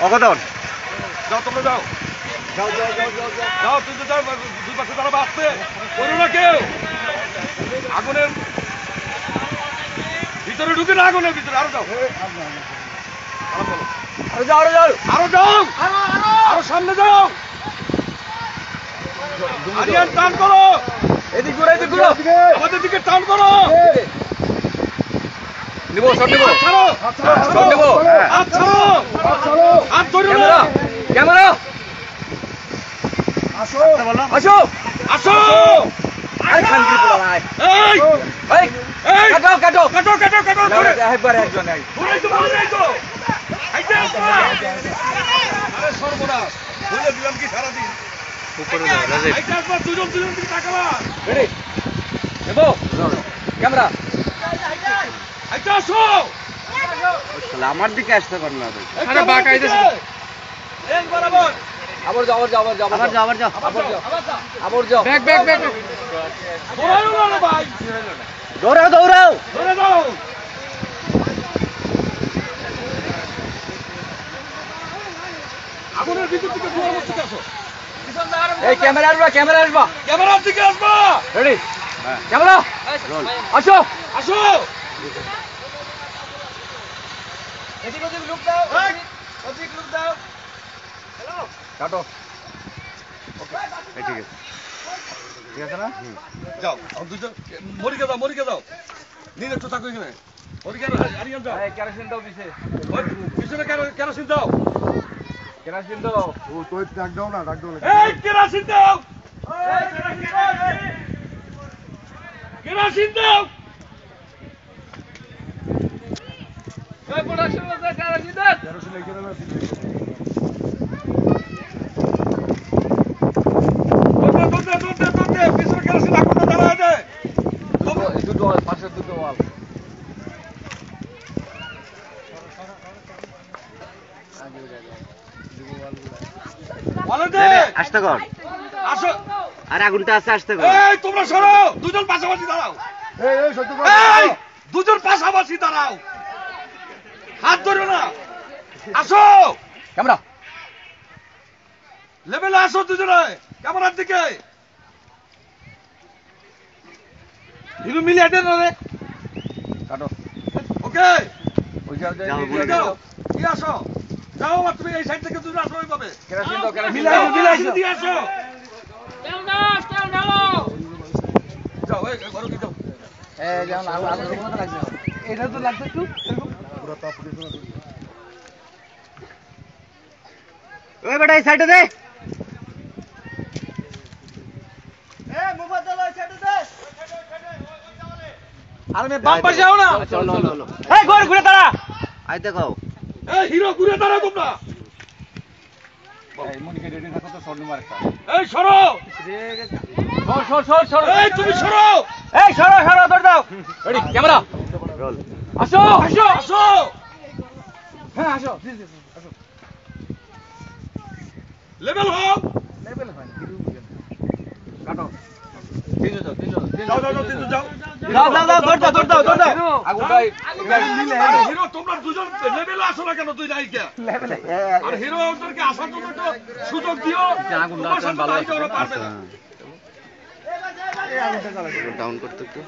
অগদন যাও তোমরা যাও যাও যাও যাও যাও যাও তুই তো যাও দুই পাশে তারা বাঁচবে করো না কেউ আগুনের ভিতরে ঢুকে না আগুনের ভিতরে আরো যাও আরো যাও আরো যাও আরো যাও আরো সামনে যাও আরিয়ান টান করো এদিক ঘুরে এদিক ঘুরো আমাদের দিকে টান করো নিবো সব নিবো ছাড়ো সব নিবো হাত ছাড়ো হাত ধরো না ক্যামেরা আসো আসো আসো আই খানকি পোলা ভাই এই এই এই কাটো কাটো কাটো কাটো কাটো ধরে একবার একজন আই ধরে তো আইতে আরে সর্বনাশ বলে দিলাম কি সারা দিন উপরে রাজে আইতে আসবা দুজন দুজন দিকে তাকাবা রেডি নেবো ক্যামেরা আইতে আসো শালা আমার দিকে আসতে পার না ভাই আরে বাঁক আইতেছে এক বরাবর আবার যাও আবার যাও আবার যাও আবার যাও আবার যাও আবার যাও আবার যাও ব্যাক ব্যাক ব্যাক দৌড়াও না ভাই দৌড়াও দৌড়াও ধরে দাও আগুনের ভিতর থেকে ধোঁয়া মুক্ত আসো এই ক্যামেরা আসবা ক্যামেরার দিকে আসবা রেডি ক্যামেরা রোল আসো আসো এদিক ওদিক লুক দাও ওদিক লুক দাও হ্যালো কাটো ওকে এই ঠিক আছে ঠিক আছে না যাও দুজন মরিকে যাও নিন একটু থাকো এখানে মরিকে আরিয়ান যাও এই কেরোসিন দাও পিছনে কেরোসিন দাও কেরোসিন দাও ও তুই ডাক দাও না ডাক দাও এই কেরোসিন দাও কেরোসিন দাও এই প্রোডাকশন আছে কেরোসিন দাও কেরোসিন এখানে না দৌড়তে পিছনে কেরোসিন আগুনটা জ্বালা যায় দুটো ওয়াল পাশে দুটো ওয়াল বলে দে আসতে কর আসো আর আগুনটা আছে আসতে কর এই তোমরা সরো দুজন পাশাপাশি দাঁড়াও এই সত্য এই দুজন পাশাপাশি দাঁড়াও হাত ধরো না আসো ক্যামেরা লেভেলে আসো দুজনে ক্যামেরার দিকে হিরো মিলিয়ে দেন রে কাটো ওকে ওই যাও যাও কি আসো যাও আর তুমি এই সাইড থেকে দুজন আসো ওইভাবে কেরোসিন দাও কেরোসিন মিলাই দিয়ে আসো যাও এই ঘরে কি যাও এই যেমন আলু আলু মতো লাগছে এটা তো লাগছে একটু পুরো তাপ ফুটেছে না ওই বেটা এই সাইডে দে আর মে বাম পাশে যাও না চলো চলো এই ঘরে ঘুরে দাঁড়া আইতে কও এই হিরো ঘুরে দাঁড়াও তোমরা এই মনিকে রেডি থাকো তো শর্ট মার একটা এই সরো সর এই তুমি সরো এই সরো দৌড় দাও রেডি ক্যামেরা রোল আসো আসো আসো হ্যাঁ আসো লেভেল হও লেভেল হয় কাটো তিনজন যাও তিনজন যাও দৌড় দাও আগুনটাই হিরো তোমরা দুজন লেভেলে আসো না কেন তুই নাই কে লেভেল আর হিরো ওদেরকে আসার জন্য একটু সুযোগ দিও আগুনটা তোমার সাথে ভালো তাই ওরা পারবে না ডাউন করতে একটু